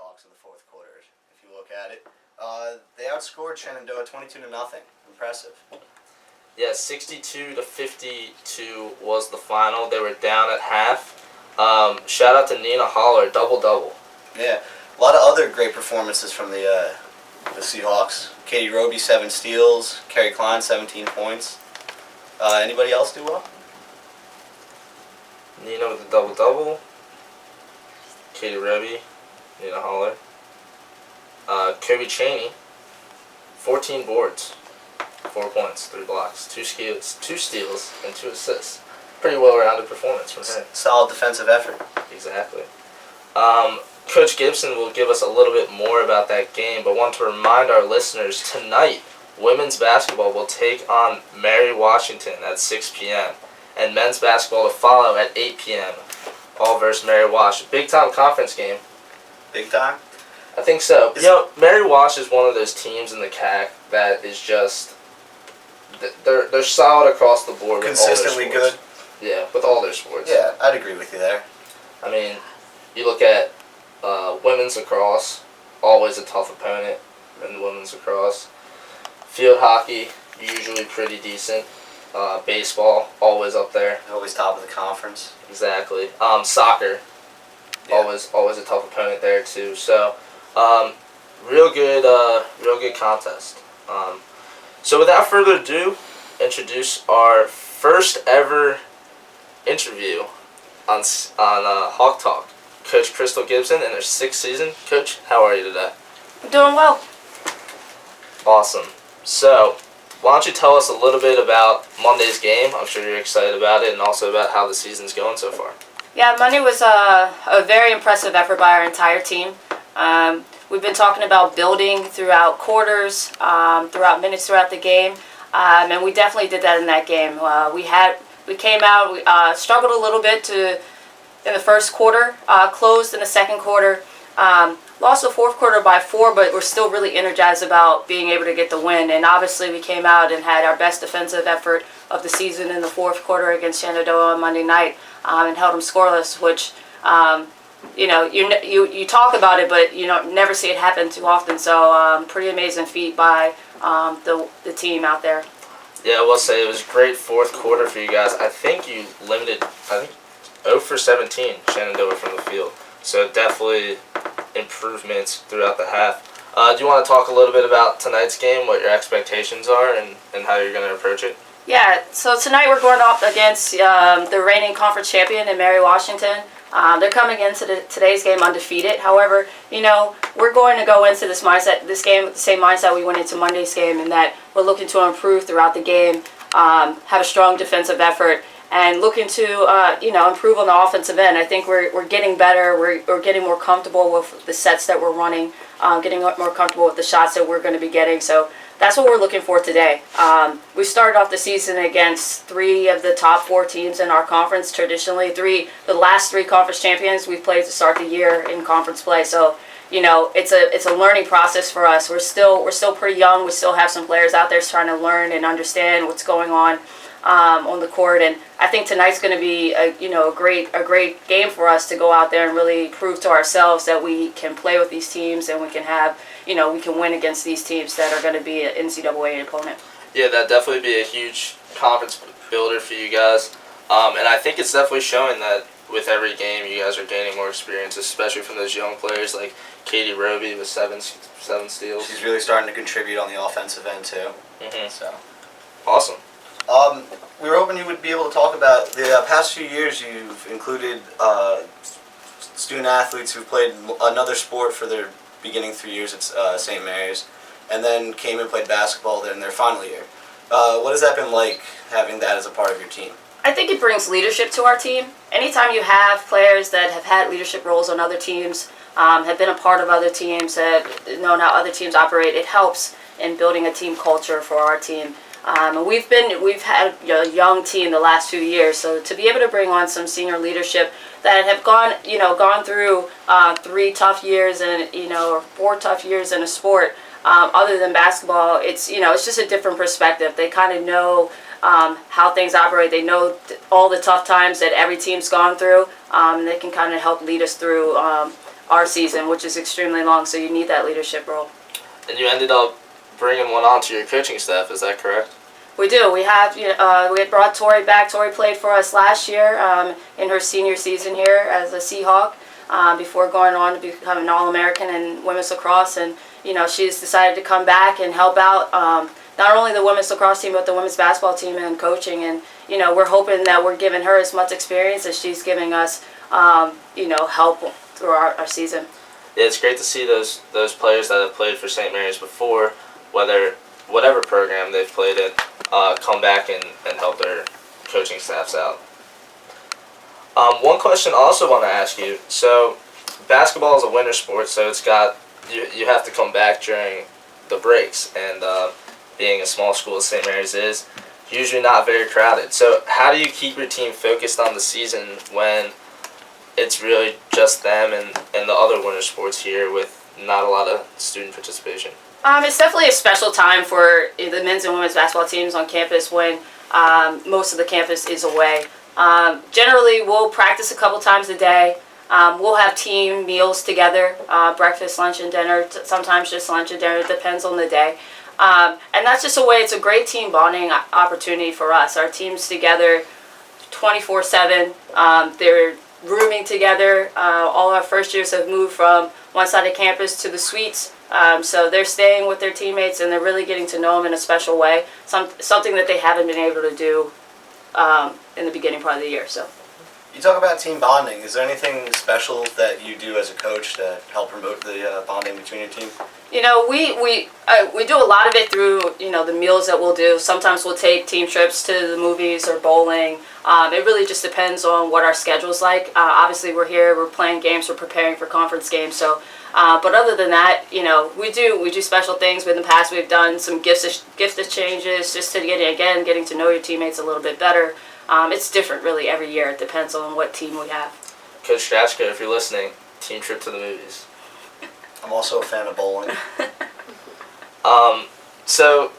Seahawks in the fourth quarter. If you look at it, they outscored Shenandoah 22-0. Impressive. Yeah, 62-52 was the final. They were down at half. Shout out to Nina Holler, double-double. Yeah, a lot of other great performances from the Seahawks. Katie Roby, 7 steals. Kerry Klein, 17 points. Anybody else do well? Nina with a double-double. Katie Roby, Nina Holler. Kobe Chaney, 14 boards, 4 points, 3 blocks, 2 steals, and 2 assists. Pretty well-rounded performance from her. Solid defensive effort. Exactly. Coach Gibson will give us a little bit more about that game, but want to remind our listeners, tonight, women's basketball will take on Mary Washington at 6 p.m., and men's basketball to follow at 8 p.m., all versus Mary Wash. Big-time conference game. Big time? I think so. Mary Wash is one of those teams in the CAC that is just, they're solid across the board. Consistently with all their sports. good. Yeah, with all their sports. Yeah, I'd agree with you there. I mean, you look at women's lacrosse, always a tough opponent in women's lacrosse. Field hockey, usually pretty decent. Baseball, always up there. Always top of the conference. Exactly. Soccer, always a tough opponent there too. So, real good contest. So without further ado, introduce our first ever interview on Hawk Talk. Coach Crystal Gibson in her 6th season. Coach, how are you today? I'm doing well. Awesome. So, why don't you tell us a little bit about Monday's game? I'm sure you're excited about it, and also about how the season's going so far. Yeah, Monday was a very impressive effort by our entire team. We've been talking about building throughout quarters, throughout minutes throughout the game, and we definitely did that in that game. We came out, we struggled a little bit in the first quarter, closed in the second quarter, lost the fourth quarter by 4, but we're still really energized about being able to get the win. And obviously we came out and had our best defensive effort of the season in the fourth quarter against Shenandoah on Monday night, and held them scoreless, which you talk about it, but you never see it happen too often. So pretty amazing feat by the team out there. Yeah, I will say it was a great fourth quarter for you guys. I think you limited 0 for 17 Shenandoah from the field. So definitely improvements throughout the half. Do you want to talk a little bit about tonight's game, what your expectations are, and how you're going to approach it? Yeah, so tonight we're going up against the reigning conference champion in Mary Washington. They're coming into today's game undefeated. However, we're going to go into this game with the same mindset we went into Monday's game, in that we're looking to improve throughout the game, have a strong defensive effort, and looking to improve on the offensive end. I think we're getting better. We're getting more comfortable with the sets that we're running, getting more comfortable with the shots that we're going to be getting. So that's what we're looking for today. We started off the season against 3 of the top 4 teams in our conference. Traditionally, the last 3 conference champions we've played to start the year in conference play. So it's a learning process for us. We're still pretty young. We still have some players out there trying to learn and understand what's going on the court, and I think tonight's going to be a great game for us to go out there and really prove to ourselves that we can play with these teams, and we can have we can win against these teams that are going to be an NCAA opponent. Yeah, that'd definitely be a huge conference builder for you guys, and I think it's definitely showing that with every game you guys are gaining more experience, especially from those young players like Katie Roby with 7 steals. She's really starting to contribute on the offensive end too. So awesome. We were hoping you would be able to talk about the past few years. You've included student athletes who've played another sport for their beginning 3 years at St. Mary's, and then came and played basketball in their final year. What has that been like, having that as a part of your team? I think it brings leadership to our team. Anytime you have players that have had leadership roles on other teams, have been a part of other teams, have known how other teams operate, it helps in building a team culture for our team. And we've had a young team the last few years, so to be able to bring on some senior leadership that have gone through 3 tough years and or 4 tough years in a sport other than basketball, it's just a different perspective. They kind of know how things operate. They know all the tough times that every team's gone through, and they can kind of help lead us through our season, which is extremely long. So you need that leadership role. And you ended up bringing one onto your coaching staff. Is that correct? We do. We have. We had brought Tori back. Tori played for us last year in her senior season here as a Seahawk before going on to become an All-American in women's lacrosse. And she's decided to come back and help out not only the women's lacrosse team but the women's basketball team and coaching. And we're hoping that we're giving her as much experience as she's giving us. Help through our season. Yeah, it's great to see those players that have played for St. Mary's before, whatever program they've played in, come back and help their coaching staffs out. One question I also want to ask you. So, basketball is a winter sport, so it's got you have to come back during the breaks, and being a small school as St. Mary's is usually not very crowded. So, how do you keep your team focused on the season when it's really just them and the other winter sports here with not a lot of student participation? It's definitely a special time for the men's and women's basketball teams on campus when most of the campus is away. Generally, we'll practice a couple times a day. We'll have team meals together, breakfast, lunch, and dinner, sometimes just lunch and dinner. It depends on the day. And that's just a way, it's a great team bonding opportunity for us. Our team's together 24/7. They're rooming together. All our first years have moved from one side of campus to the suites. So they're staying with their teammates and they're really getting to know them in a special way. Something that they haven't been able to do in the beginning part of the year. So. You talk about team bonding. Is there anything special that you do as a coach to help promote the bonding between your team? We do a lot of it through the meals that we'll do. Sometimes we'll take team trips to the movies or bowling. It really just depends on what our schedule's like. Obviously, we're here, we're playing games, we're preparing for conference games. So, but other than that, we do special things. In the past, we've done some gift exchanges just to getting to know your teammates a little bit better. It's different, really, every year. It depends on what team we have. Coach Strachko, if you're listening, team trip to the movies. I'm also a fan of bowling. So,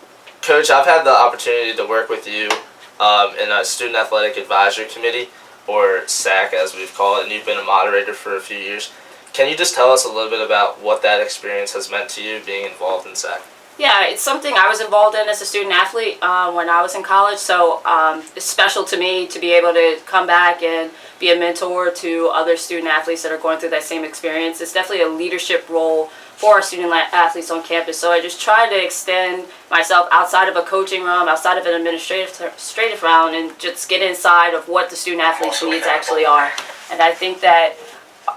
Coach, I've had the opportunity to work with you in a Student Athletic Advisory Committee, or SAC as we've called it, and you've been a moderator for a few years. Can you just tell us a little bit about what that experience has meant to you being involved in SAC? Yeah, it's something I was involved in as a student athlete when I was in college, so it's special to me to be able to come back and be a mentor to other student athletes that are going through that same experience. It's definitely a leadership role for our student athletes on campus, so I just try to extend myself outside of a coaching realm, outside of an administrative realm, and just get inside of what the student athletes' needs actually are. And I think that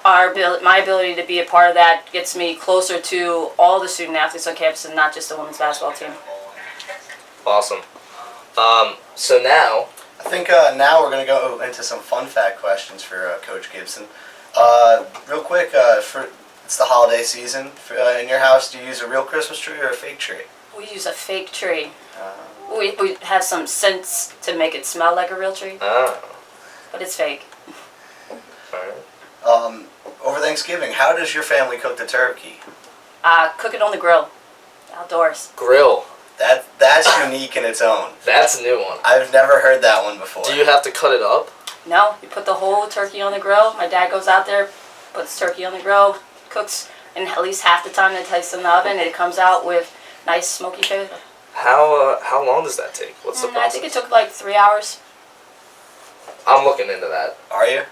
my ability to be a part of that gets me closer to all the student athletes on campus and not just the women's basketball team. Awesome. So now, I think now we're going to go into some fun fact questions for Coach Gibson. Real quick, it's the holiday season. In your house, do you use a real Christmas tree or a fake tree? We use a fake tree. We have some scents to make it smell like a real tree, but it's fake. all right. Over Thanksgiving, how does your family cook the turkey? Cook it on the grill, outdoors. Grill. That's unique in its own. That's a new one. I've never heard that one before. Do you have to cut it up? No, you put the whole turkey on the grill. My dad goes out there, puts turkey on the grill, cooks, and at least half the time it takes in the oven, and it comes out with nice smoky flavor. How long does that take? What's the process? I think it took like 3 hours. I'm looking into that. Are you?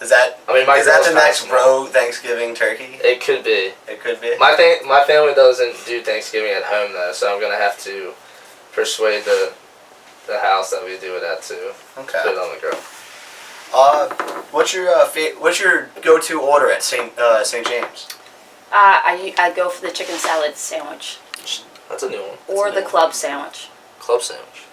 Is that I mean, my is that girl's the next kinda small. Roe Thanksgiving turkey? It could be. It could be. My family doesn't do Thanksgiving at home though, so I'm gonna have to persuade the house that we do it at to Okay. put it on the grill. What's your go-to order at St. James? I go for the chicken salad sandwich That's a new one. or the club sandwich. Club sandwich.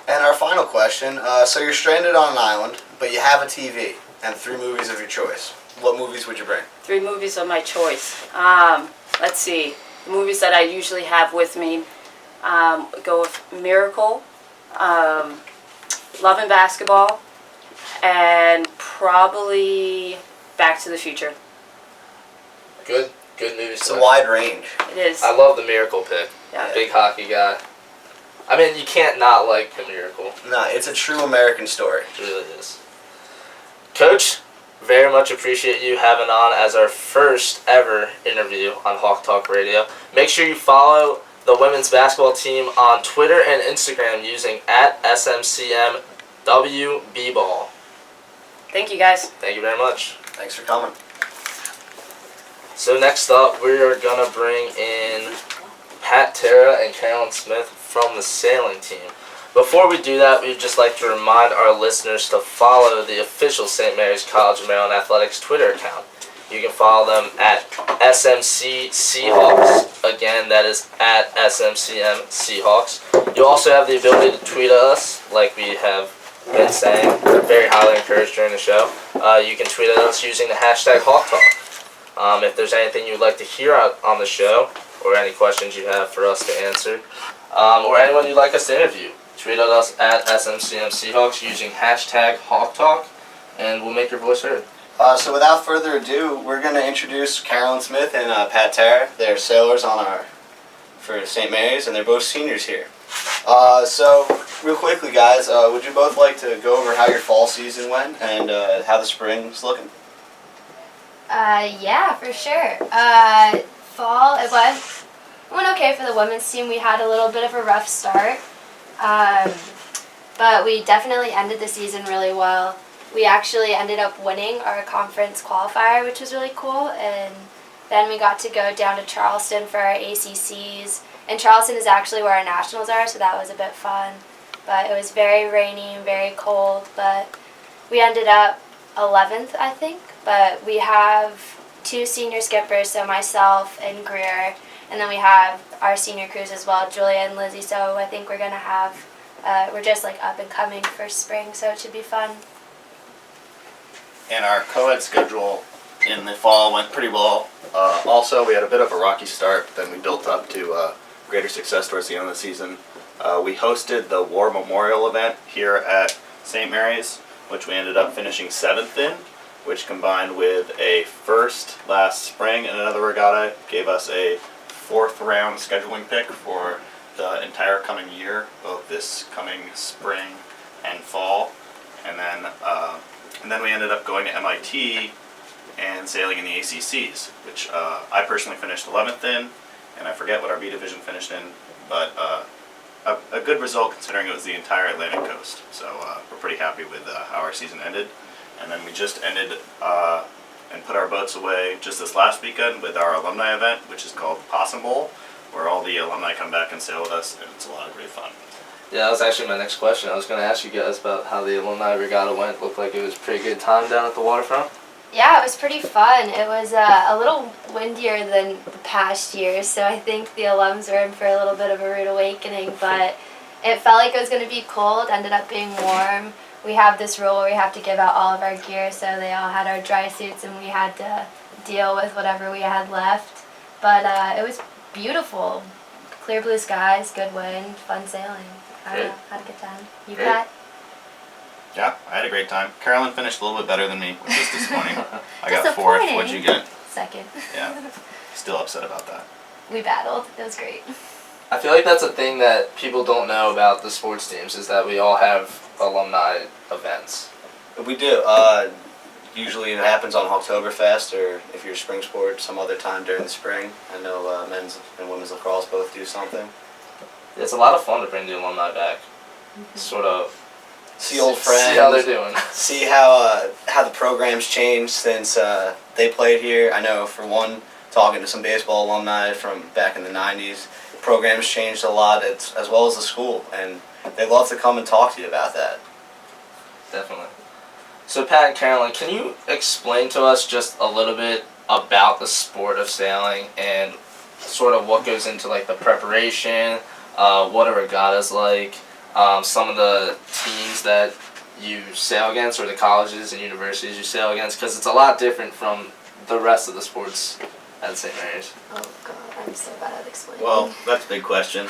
And our final question. So you're stranded on an island, but you have a TV and 3 movies of your choice. What movies would you bring? 3 movies of my choice. Let's see. The movies that I usually have with me go with Miracle, Love and Basketball, and probably Back to the Future. Good movies. It's a wide range. It is. I love the Miracle pick. Yeah. Big hockey guy. I mean, you can't not like the Miracle. No, it's a true American story. It really is. Coach, very much appreciate you having on as our first ever interview on Hawk Talk Radio. Make sure you follow the women's basketball team on Twitter and Instagram using @SMCMWBBall. Thank you, guys. Thank you very much. Thanks for coming. So next up, we are going to bring in Pat Terra and Carolyn Smith from the sailing team. Before we do that, we'd just like to remind our listeners to follow the official St. Mary's College of Maryland Athletics Twitter account. You can follow them at SMC Seahawks. Again, that is at SMCM Seahawks. You also have the ability to tweet us, like we have been saying, very highly encouraged during the show. You can tweet at us using the hashtag HawkTalk. If there's anything you'd like to hear on the show, or any questions you have for us to answer, or anyone you'd like us to interview, tweet at us at SMCM Seahawks using hashtag HawkTalk, and we'll make your voice heard. So without further ado, we're going to introduce Carolyn Smith and Pat Terra. They're sailors for St. Mary's, and they're both seniors here. So real quickly, guys, would you both like to go over how your fall season went and how the spring's looking? Yeah, for sure. Fall, it went okay for the women's team. We had a little bit of a rough start, but we definitely ended the season really well. We actually ended up winning our conference qualifier, which was really cool, and then we got to go down to Charleston for our ACCs, and Charleston is actually where our nationals are, so that was a bit fun. But it was very rainy and very cold, but we ended up 11th, I think, but we have 2 senior skippers, so myself and Greer, and then we have our senior crews as well, Julia and Lizzie, so I think we're going to have, we're just like up and coming for spring, so it should be fun. And our co-ed schedule in the fall went pretty well. Also, we had a bit of a rocky start, then we built up to greater success towards the end of the season. We hosted the War Memorial event here at St. Mary's, which we ended up finishing 7th in, which combined with a first last spring and another regatta gave us a 4th round scheduling pick for the entire coming year, both this coming spring and fall. And then we ended up going to MIT and sailing in the ACCs, which I personally finished 11th in, and I forget what our B division finished in, but a good result considering it was the entire Atlantic coast. So we're pretty happy with how our season ended. And then we just ended and put our boats away just this last weekend with our alumni event, which is called Possum Bowl, where all the alumni come back and sail with us, and it's a lot of great fun. Yeah, that was actually my next question. I was going to ask you guys about how the alumni regatta went. Looked like it was a pretty good time down at the waterfront. Yeah, it was pretty fun. It was a little windier than the past years, so I think the alums were in for a little bit of a rude awakening, but it felt like it was going to be cold, ended up being warm. We have this rule where we have to give out all of our gear, so they all had our dry suits and we had to deal with whatever we had left. But it was beautiful. Clear blue skies, good wind, fun sailing. I don't know, had a good time. You, Great. Pat? Yeah, I had a great time. Carolyn finished a little bit better than me, which is disappointing. I got 4th. What'd you get? Second. Yeah, still upset about that. We battled. It was great. I feel like that's a thing that people don't know about the sports teams, is that we all have alumni events. We do. Usually it happens on Oktoberfest, or if you're spring sport, some other time during the spring. I know men's and women's lacrosse both do something. It's a lot of fun to bring the alumni back. Sort of See old friends. See how they're doing. See how the program's changed since they played here. I know, for one, talking to some baseball alumni from back in the 90s, the program's changed a lot, as well as the school, and they love to come and talk to you about that. Definitely. So Pat and Carolyn, can you explain to us just a little bit about the sport of sailing and sort of what goes into like the preparation, what a regatta's like, some of the teams that you sail against, or the colleges and universities you sail against, because it's a lot different from the rest of the sports at St. Mary's. Oh God, I'm so bad at explaining. Well, that's a big question.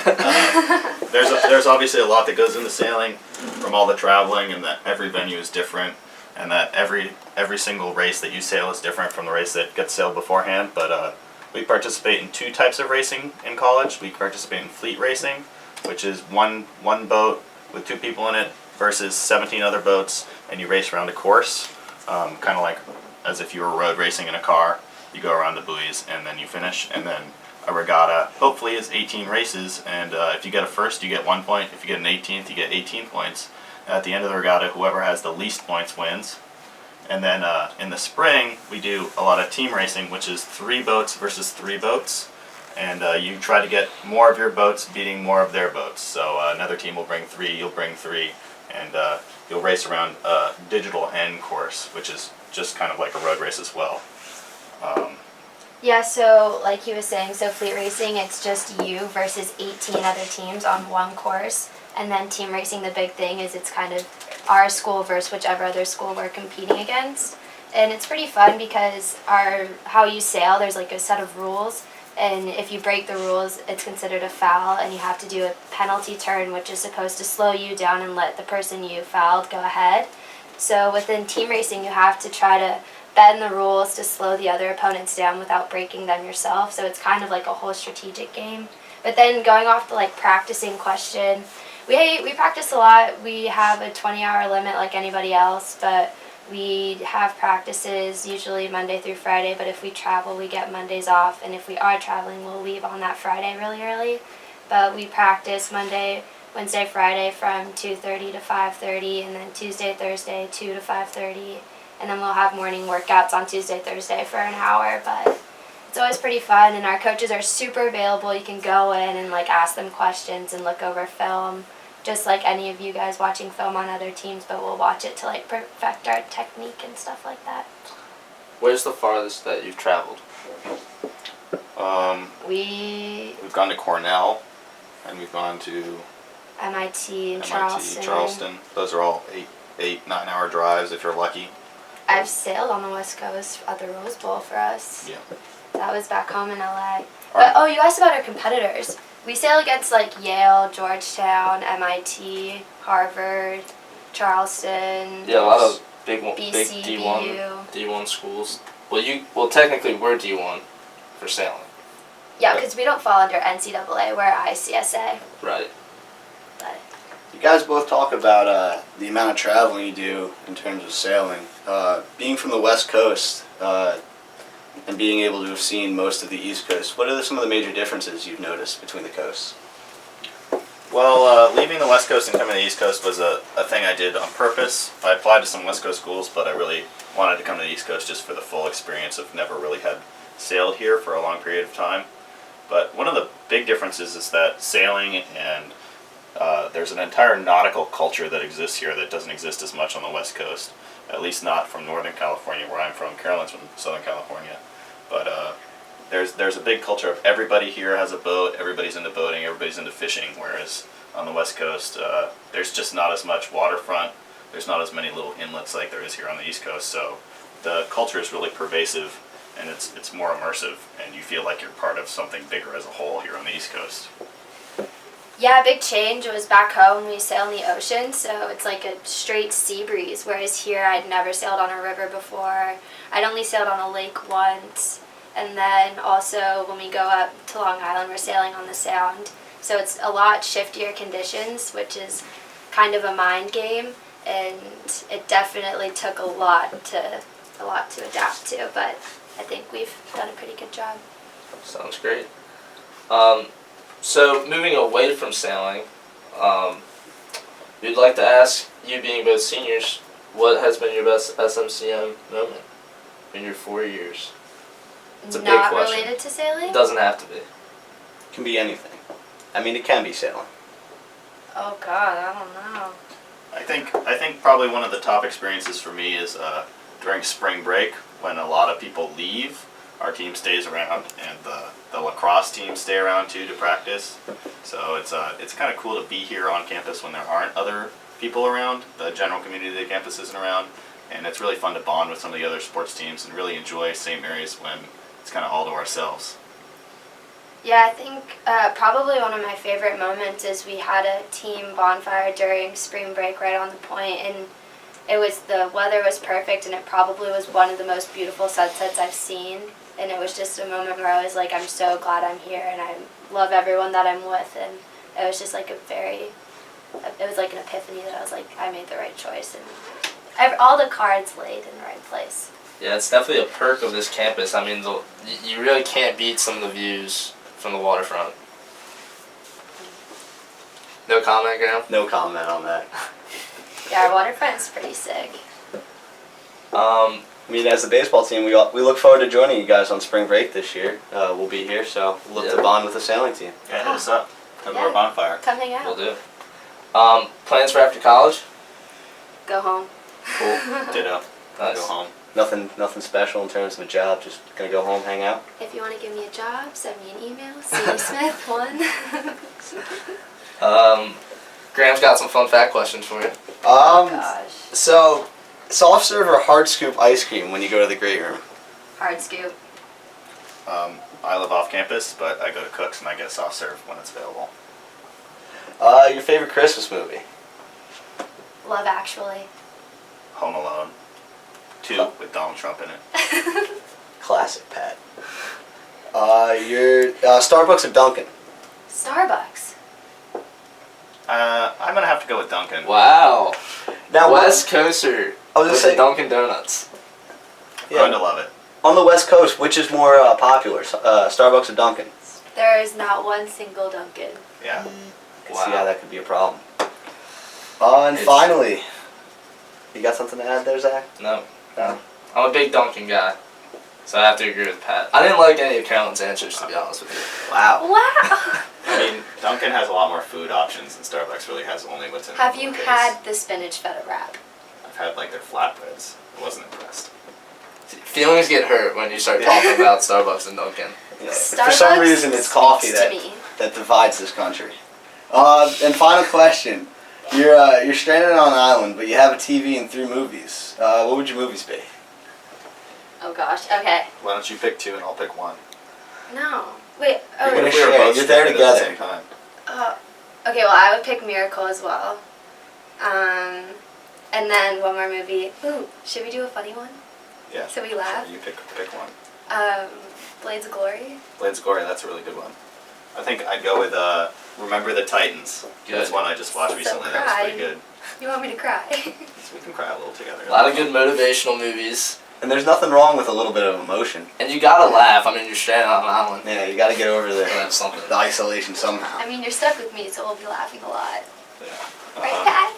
There's obviously a lot that goes into sailing, from all the traveling, and that every venue is different, and that every single race that you sail is different from the race that gets sailed beforehand. But we participate in 2 types of racing in college. We participate in fleet racing, which is one boat with 2 people in it versus 17 other boats, and you race around a course. kind of like as if you were road racing in a car. You go around the buoys and then you finish, and then a regatta hopefully is 18 races, and if you get a first, you get 1 point. If you get an 18th, you get 18 points. At the end of the regatta, whoever has the least points wins. And then in the spring, we do a lot of team racing, which is 3 boats versus 3 boats. And you try to get more of your boats beating more of their boats. So another team will bring 3, you'll bring 3, and you'll race around a digital N course, which is just kind of like a road race as well. Yeah, so like he was saying, so fleet racing, it's just you versus 18 other teams on one course. And then team racing, the big thing is it's kind of our school versus whichever other school we're competing against. And it's pretty fun because how you sail, there's like a set of rules. And if you break the rules, it's considered a foul, and you have to do a penalty turn, which is supposed to slow you down and let the person you fouled go ahead. So within team racing, you have to try to bend the rules to slow the other opponents down without breaking them yourself. So it's kind of like a whole strategic game. But then going off the like practicing question, we practice a lot. We have a 20-hour limit like anybody else, but we have practices usually Monday through Friday. But if we travel, we get Mondays off, and if we are traveling, we'll leave on that Friday really early. But we practice Monday, Wednesday, Friday from 2:30 to 5:30, and then Tuesday, Thursday 2 to 5:30. And then we'll have morning workouts on Tuesday, Thursday for an hour, but it's always pretty fun, and our coaches are super available. You can go in and like ask them questions and look over film, just like any of you guys watching film on other teams, but we'll watch it to like perfect our technique and stuff like that. Where's the farthest that you've traveled? We've gone to Cornell, and we've gone to MIT and MIT, Charleston. Those are all 9-hour drives if you're lucky. I've sailed on the West Coast at the Rose Bowl for us. Yeah. That was back home in LA. But, oh, you asked about our competitors. We sail against like Yale, Georgetown, MIT, Harvard, Charleston. Yeah, a lot of big BC, D1 schools. Well, technically we're D1 for sailing. Yeah, because we don't fall under NCAA. We're ICSA. Right. But You guys both talk about the amount of traveling you do in terms of sailing. Being from the West Coast and being able to have seen most of the East Coast, what are some of the major differences you've noticed between the coasts? Well, leaving the West Coast and coming to the East Coast was a thing I did on purpose. I applied to some West Coast schools, but I really wanted to come to the East Coast just for the full experience of never really had sailed here for a long period of time. But one of the big differences is that sailing and there's an entire nautical culture that exists here that doesn't exist as much on the West Coast, at least not from Northern California, where I'm from. Carolyn's from Southern California. But there's a big culture of everybody here has a boat, everybody's into boating, everybody's into fishing, whereas on the West Coast, there's just not as much waterfront, there's not as many little inlets like there is here on the East Coast, so the culture is really pervasive, and it's more immersive, and you feel like you're part of something bigger as a whole here on the East Coast. yeah, a big change was back home. We sail in the ocean, so it's like a straight sea breeze. Whereas here, I'd never sailed on a river before. I'd only sailed on a lake once. And then also when we go up to Long Island, we're sailing on the Sound. So it's a lot shiftier conditions, which is kind of a mind game. And it definitely took a lot to adapt to. But I think we've done a pretty good job. Sounds great. So moving away from sailing, we'd like to ask you, being both seniors, what has been your best SMCM moment in your 4 years? It's a big Not question. related to sailing? It doesn't have to be. It can be anything. I mean, it can be sailing. Oh God, I don't know. I think probably one of the top experiences for me is during spring break when a lot of people leave. Our team stays around, and the lacrosse team stay around too to practice. So it's kind of cool to be here on campus when there aren't other people around. The general community of the campus isn't around, and it's really fun to bond with some of the other sports teams and really enjoy St. Mary's when it's kind of all to ourselves. Yeah, I think probably one of my favorite moments is we had a team bonfire during spring break right on the point, and the weather was perfect, and it probably was one of the most beautiful sunsets I've seen. And it was just a moment where I was like, I'm so glad I'm here, and I love everyone that I'm with, and it was just like it was like an epiphany that I was like, I made the right choice, and all the cards laid in the right place. Yeah, it's definitely a perk of this campus. I mean, you really can't beat some of the views from the waterfront. No comment, Graham? No comment on that. Yeah, our waterfront's pretty sick. Um, I mean, as the baseball team, we look forward to joining you guys on spring break this year. We'll be here, so we'll look to bond with the sailing team. Yeah, hit us up. Come to Yeah. our bonfire. Come hang out. we'll do. Plans for after college? Go home. Cool. Ditto. Nice. Go home. Nothing special in terms of a job. Just gonna go home, hang out. If you want to give me a job, send me an email. CSmith1. Graham's got some fun fact questions for you. Gosh. So, soft serve or hard scoop ice cream when you go to the great room? Hard scoop. I live off campus, but I go to Cook's and I get soft serve when it's available. Your favorite Christmas movie? Love Actually. Home Alone. 2 with Donald Trump in it. Classic, Pat. Your Starbucks or Dunkin'? Starbucks. I'm gonna have to go with Dunkin'. Wow. Now, West Coaster I was with gonna the Dunkin' Donuts. Going to love it. on the West Coast, which is more popular, Starbucks or Dunkin'? There is not one single Dunkin'. Yeah. I can Wow. see how that could be a problem. And It's- finally, you got something to add there, Zach? No. No. I'm a big Dunkin' guy, so I have to agree with Pat. I didn't like any of Carolyn's answers, to be honest with you. Wow. Wow! I mean, Dunkin' has a lot more food options, and Starbucks really has only what's in Have the you case. had the spinach feta wrap? I've had like their flatbreads. I wasn't impressed. Feelings get hurt when you start talking about Starbucks and Dunkin'. Yeah. Starbucks For some reason, it's coffee speaks to me. that divides this country. And final question: you're stranded on an island, but you have a TV and 3 movies. What would your movies be? Oh gosh. Okay. Why don't you pick 2 and I'll pick 1? No. Wait. You're Oh. gonna If we were share, both you're there stranded at the together. same time. Okay. Well, I would pick Miracle as well. And then one more movie. Ooh, should we do a funny one? Yeah. So we laugh? Sure, you pick 1. Blades of Glory. Blades of Glory, that's a really good one. I think I'd go with Remember the Titans. That's Good. one I just watched So recently. That was pretty cry. good. You want me to cry? So we can cry a little together. A lot of good motivational movies, And there's nothing wrong with a little bit of emotion. and you gotta laugh. I mean, you're stranded on an island. Yeah, you got to get over You gotta have something. the isolation somehow. I mean, you're stuck with me, so we'll be laughing a lot. Yeah. Right, Pat?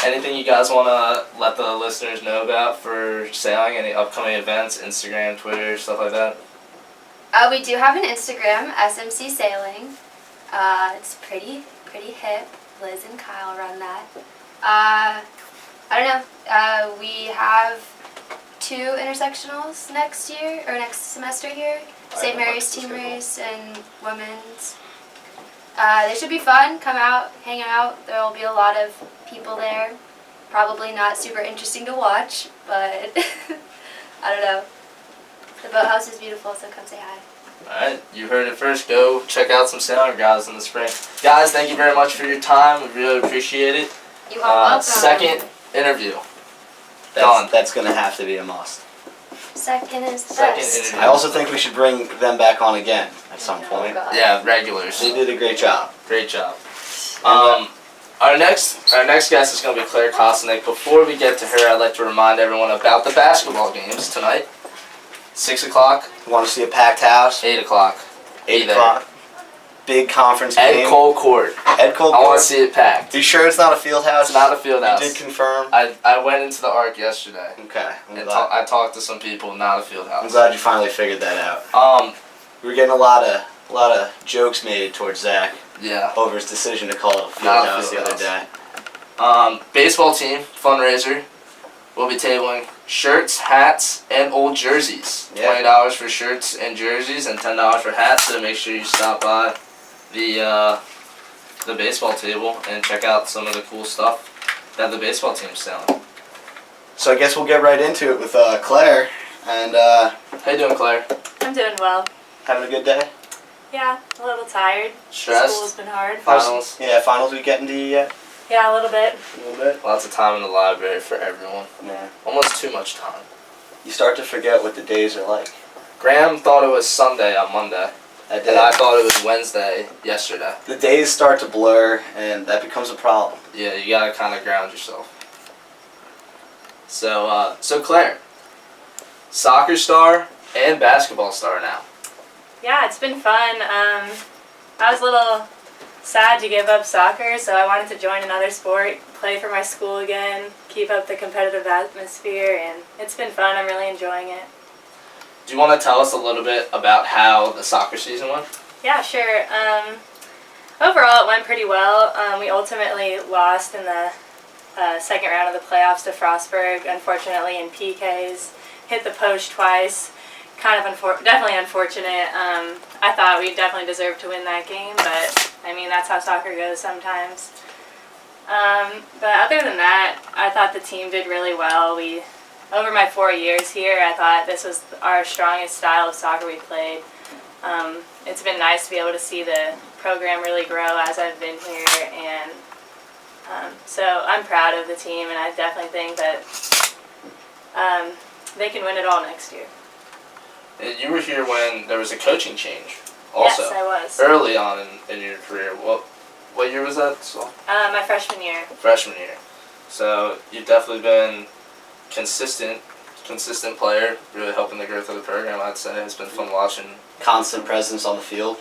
Anything you guys want to let the listeners know about for sailing? Any upcoming events, Instagram, Twitter, stuff like that? We do have an Instagram, SMC Sailing. It's pretty hip. Liz and Kyle run that. I don't know. We have 2 intersectionals next year, or next semester here. I St. haven't Mary's looked at the Team schedule. Race and Women's. They should be fun. Come out, hang out. There will be a lot of people there. Probably not super interesting to watch, but I don't know. The boathouse is beautiful, so come say hi. Alright, you heard it first. Go check out some sailing guys in the spring. Guys, thank you very much for your time. We really appreciate it. You are welcome. Second interview. Done. That's going to have to be a must. Second is the Second best. interview. I also think we should bring them back on again at some point. God. Yeah, regulars. They did a great job. Great job. Our next guest is going to be Claire Kosnick. Before we get to her, I'd like to remind everyone about the basketball games tonight. 6 o'clock, Want to see a packed house? 8 o'clock. 8 Be there. o'clock. Big conference Ed game. Cole Court. Ed Cole I want Court. to see it packed. You sure it's not a field house? It's not a field house. You did confirm? I went into the Arc yesterday Okay. I'm and glad. I talked to some people. Not a field I'm house. glad you finally figured that out. We were getting a lot of jokes made towards Zach Yeah. over his decision to call it a field Not a house field the other day. Baseball team fundraiser. We'll be tabling shirts, hats, and old jerseys. Yeah. $20 for shirts and jerseys, and $10 for hats. So make sure you stop by the baseball table and check out some of the cool stuff that the baseball team's selling. So I guess we'll get right into it with Claire. And How you doing, Claire? I'm doing well. having a good day? Yeah, a little tired. Stressed? School's been hard. Finals? Yeah, finals week getting to you yet? Yeah, a little bit. A little bit? Lots of time in the library for everyone. Yeah. Almost too much time. You start to forget what the days are like. Graham thought it was Sunday on Monday, I did. and I thought it was Wednesday yesterday. The days start to blur, and that becomes a problem. Yeah, you gotta kind of ground yourself. So Claire, soccer star and basketball star now. Yeah, it's been fun. I was a little sad to give up soccer, so I wanted to join another sport, play for my school again, keep up the competitive atmosphere, and it's been fun. I'm really enjoying it. Do you want to tell us a little bit about how the soccer season went? Yeah, sure. Overall, it went pretty well. We ultimately lost in the second round of the playoffs to Frostburg, unfortunately in PKs. Hit the post twice. Kind of definitely unfortunate. I thought we definitely deserved to win that game, but I mean that's how soccer goes sometimes. But other than that, I thought the team did really well. Over my 4 years here, I thought this was our strongest style of soccer we played. It's been nice to be able to see the program really grow as I've been here, and so I'm proud of the team, and I definitely think that they can win it all next year. And you were here when there was a coaching change. Also, Yes, I was. early on in your career. What year was that? So, My freshman year. freshman year. So you've definitely been consistent player, really helping the growth of the program. I'd say it's been fun watching. Constant presence on the field.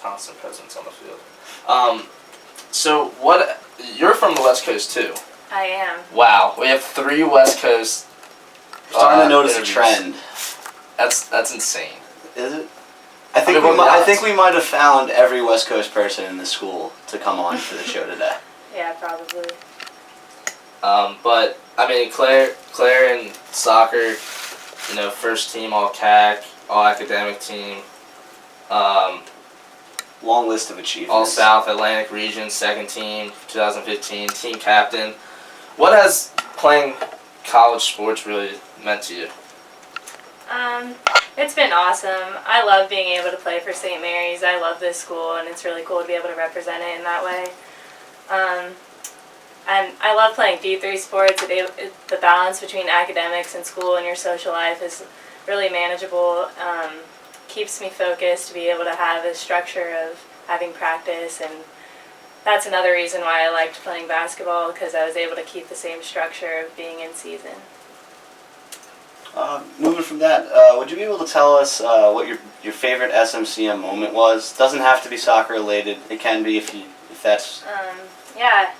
Constant presence on the field. So you're from the West Coast too. I am. Wow, we have 3 West Coast. Starting to notice a interviews. trend. That's insane. Is it? I think mean, what I think we might have found every West Coast person in the school to come on for the show today. Yeah, probably. But I mean, Claire in soccer, first team all CAC, all academic team, Long list of achievements. all South Atlantic region, second team, 2015, team captain. What has playing college sports really meant to you? It's been awesome. I love being able to play for St. Mary's. I love this school, and it's really cool to be able to represent it in that way. And I love playing D3 sports. The balance between academics and school and your social life is really manageable. Keeps me focused to be able to have a structure of having practice, and that's another reason why I liked playing basketball, because I was able to keep the same structure of being in season. Moving from that, would you be able to tell us what your favorite SMCM moment was? Doesn't have to be soccer related. It can be if that's. Yeah,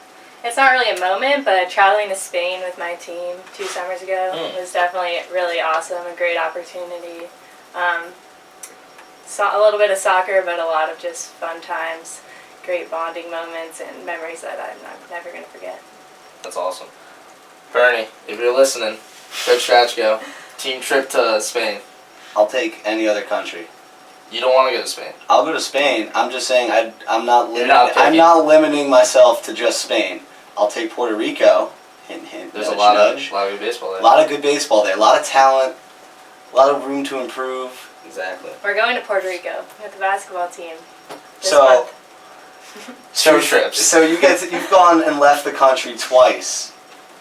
it's not really a moment, but traveling to Spain with my team 2 summers ago was definitely really awesome, a great opportunity. A little bit of soccer, but a lot of just fun times, great bonding moments, and memories that I'm never going to forget. That's awesome. Bernie, if you're listening, Coach Strachko, team trip to Spain. I'll take any other country. You don't want to go to Spain. I'll go to Spain. I'm just saying I'm not You're not I'm picky. not limiting myself to just Spain. I'll take Puerto Rico. Hint, hint. There's nudge, a lot nudge. of good baseball there. A lot of good baseball there. A lot of talent. A lot of room to improve. Exactly. We're going to Puerto Rico with the basketball team this So- month. Two trips. So you've gone and left the country twice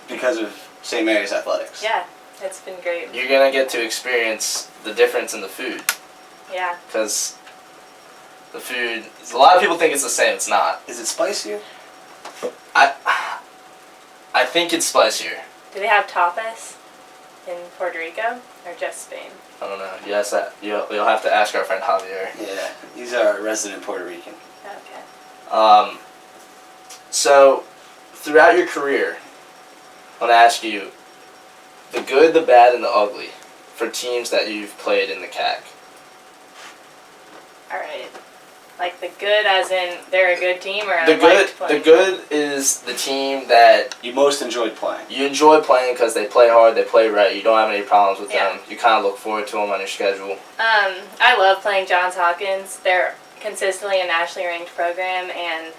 because of St. Mary's athletics. Yeah, it's been great. You're gonna get to experience the difference in the food, Yeah. because the food. A lot of people think it's the same. It's not. Is it spicier? I think it's spicier. Do they have tapas in Puerto Rico or just Spain? I don't know. Yes, you'll have to ask our friend Javier. Yeah. He's our resident Puerto Rican. Okay. So, throughout your career, I want to ask you the good, the bad, and the ugly for teams that you've played in the CAC. All right. Like the good, as in they're a good team, or The I good, liked playing? the good is the team that You most enjoyed playing. you enjoy playing because they play hard, they play right. You don't have any problems with Yeah. them. You kind of look forward to them on your schedule. I love playing Johns Hopkins. They're consistently a nationally ranked program, and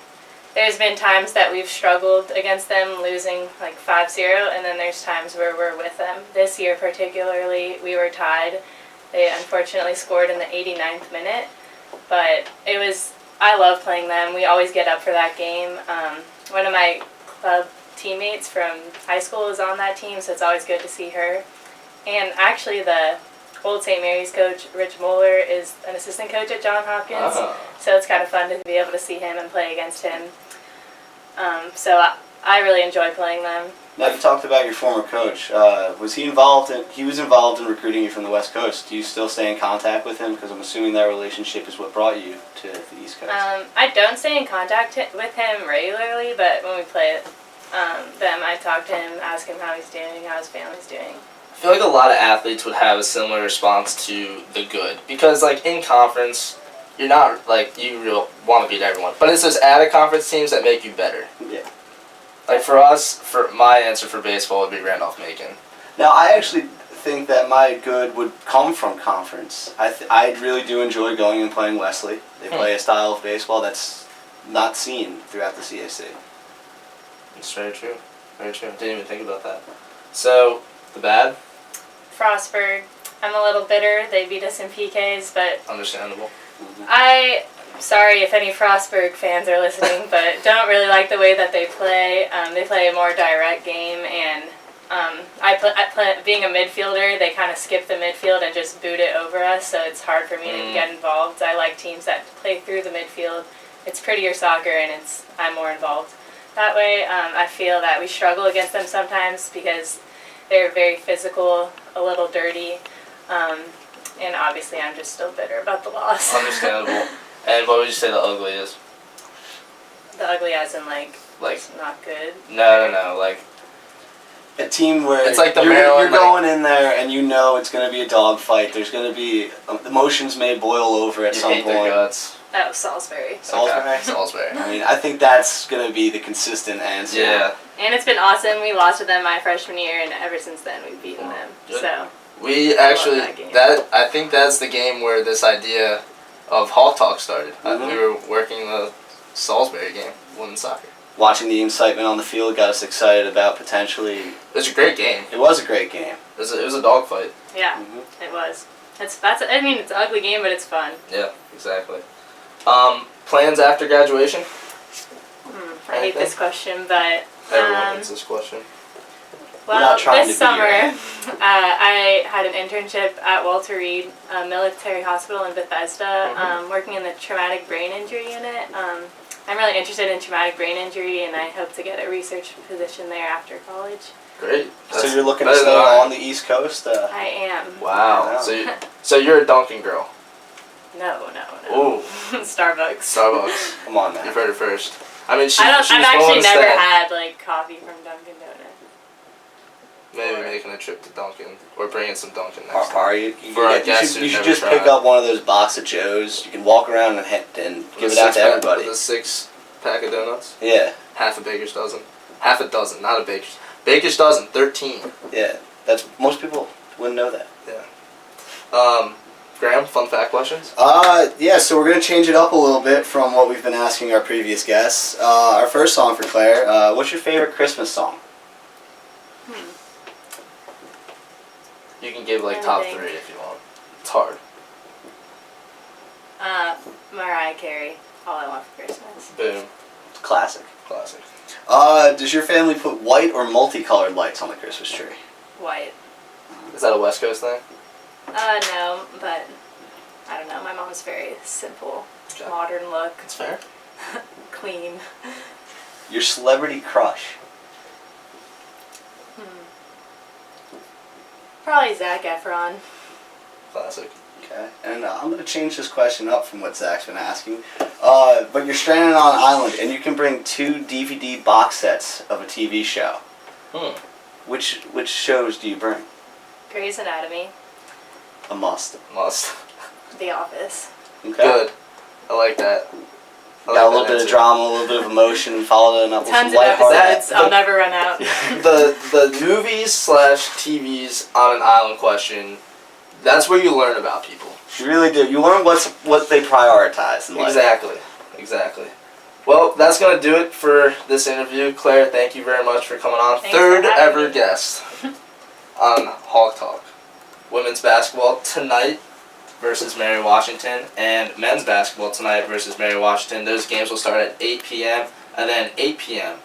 there's been times that we've struggled against them, losing like 5-0, and then there's times where we're with them. This year particularly, we were tied. They unfortunately scored in the 89th minute, but I love playing them. We always get up for that game. One of my club teammates from high school is on that team, so it's always good to see her. And actually the old St. Mary's coach, Rich Moeller, is an assistant coach at Johns Hopkins. Ah. So it's kind of fun to be able to see him and play against him. So I really enjoy playing them. Now you talked about your former coach. Was he involved in? He was involved in recruiting you from the West Coast. Do you still stay in contact with him? Because I'm assuming that relationship is what brought you to the East Coast. I don't stay in contact with him regularly, but when we play them, I talk to him, ask him how he's doing, how his family's doing. I feel like a lot of athletes would have a similar response to the good because, like, in conference, you're not like you want to beat everyone, but it's those added conference teams that make you better. Yeah. Like for us, for my answer for baseball would be Randolph-Macon. Now, I actually think that my good would come from conference. I really do enjoy going and playing Wesley. They play a style of baseball that's not seen throughout the CAC. It's very true. Very true. Didn't even think about that. So, the bad? Frostburg, I'm a little bitter. They beat us in PKs, but Understandable. sorry if any Frostburg fans are listening, but don't really like the way that they play. They play a more direct game, and being a midfielder, they kind of skip the midfield and just boot it over us, so it's hard for me to get involved. I like teams that play through the midfield. It's prettier soccer, and I'm more involved. That way, I feel that we struggle against them sometimes because they're very physical, a little dirty, and obviously I'm just still bitter about the loss. Understandable. And what would you say the ugly is? The ugly as in like Like, not good. no. Like, A team where It's like the you're Maryland, like- going in there and you know it's going to be a dogfight. There's going to be emotions may boil over at you some hate their point. guts. Oh, Salisbury. Salisbury? Okay. Salisbury. I mean, I think that's going to be the consistent answer. Yeah. And it's been awesome. We lost to them my freshman year, and ever since then we've beaten them. Good. So We I love actually, that game. I think that's the game where this idea of Hawk Talk started. Mhm. We were working the Salisbury game, women's soccer. Watching the excitement on the field got us excited about potentially. It was a great game. It was a great game. It was a dogfight. yeah, it was. I mean, it's an ugly game, but it's fun. Yeah, exactly. Plans after graduation? I hate this question, but Everyone hates this question. We're not well, trying this to be summer your- I had an internship at Walter Reed Military Hospital in Bethesda, working in the traumatic brain injury unit. I'm really interested in traumatic brain injury, and I hope to get a research position there after college. Great. So you're looking to better stay than I am. on the East Coast? I am. Wow. Wow. So you're a Dunkin' girl. No. Ooh. Starbucks. Starbucks. Come on, You've man. heard it first. I mean, I've she's actually willing to never stay. had like coffee from Dunkin' Donuts. Maybe making a trip to Dunkin' or bringing some Dunkin' next Are, time. are you? For our You guests should, who've you should never just pick tried. up one of those box of Joes. You can walk around and give With it a out to six-pack- everybody. With a 6-pack of donuts. Yeah, Half a baker's dozen. Half a dozen, not a baker's. Baker's dozen, 13. yeah. That's most people wouldn't know that. Graham, fun fact questions? Yeah, so we're going to change it up a little bit from what we've been asking our previous guests. Our first song for Claire, what's your favorite Christmas song? You can give like Let me top think. 3 if you want. It's hard. Mariah Carey. All I Want for Christmas. Boom. Classic. Classic. Does your family put white or multicolored lights on the Christmas tree? White. Is that a West Coast thing? No, but I don't know. My mom's very simple, Okay. modern look, That's fair. clean. Your celebrity crush? Probably Zac Efron. Classic. Okay. And I'm going to change this question up from what Zach's been asking. But you're stranded on an island, and you can bring 2 DVD box sets of a TV show. Which shows do you bring? Grey's Anatomy. A must. Must. The Office. Okay. Good. I like that. I like Got a little that bit of answer. drama, a little bit of emotion, followed it up with some Tons of lighthearted. episodes. That- I'll never run out. The movies/TVs on an island question, that's where you learn about people. You really do. You learn what they prioritize in life. Exactly. Well, that's going to do it for this interview. Claire, thank you very much for coming on. Thanks for Third having ever me. guest on Hawk Talk. Women's basketball tonight versus Mary Washington, and men's basketball tonight versus Mary Washington. Those games will start at 8 p.m. and then 8 p.m.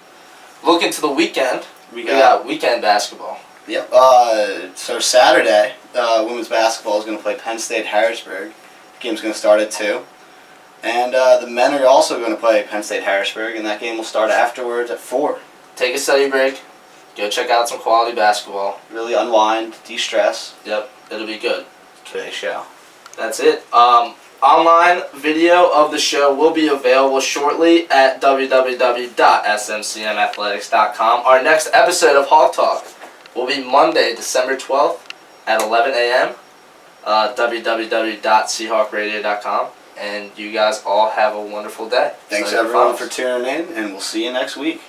Looking to the weekend, we got weekend basketball. Yep. So Saturday, women's basketball is going to play Penn State Harrisburg. The game's going to start at 2. And the men are also going to play Penn State Harrisburg, and that game will start afterwards at 4. Take a study break, Go check out some quality basketball. Really unwind, de-stress. Yep, it'll be good. Today's show. That's it. Online video of the show will be available shortly at www.smcmathletics.com. Our next episode of Hawk Talk will be Monday, December 12th at 11 a.m. www.seahawkradio.com. And you guys all have a wonderful day. Thanks Excited everyone finals. for tuning in, and we'll see you next week.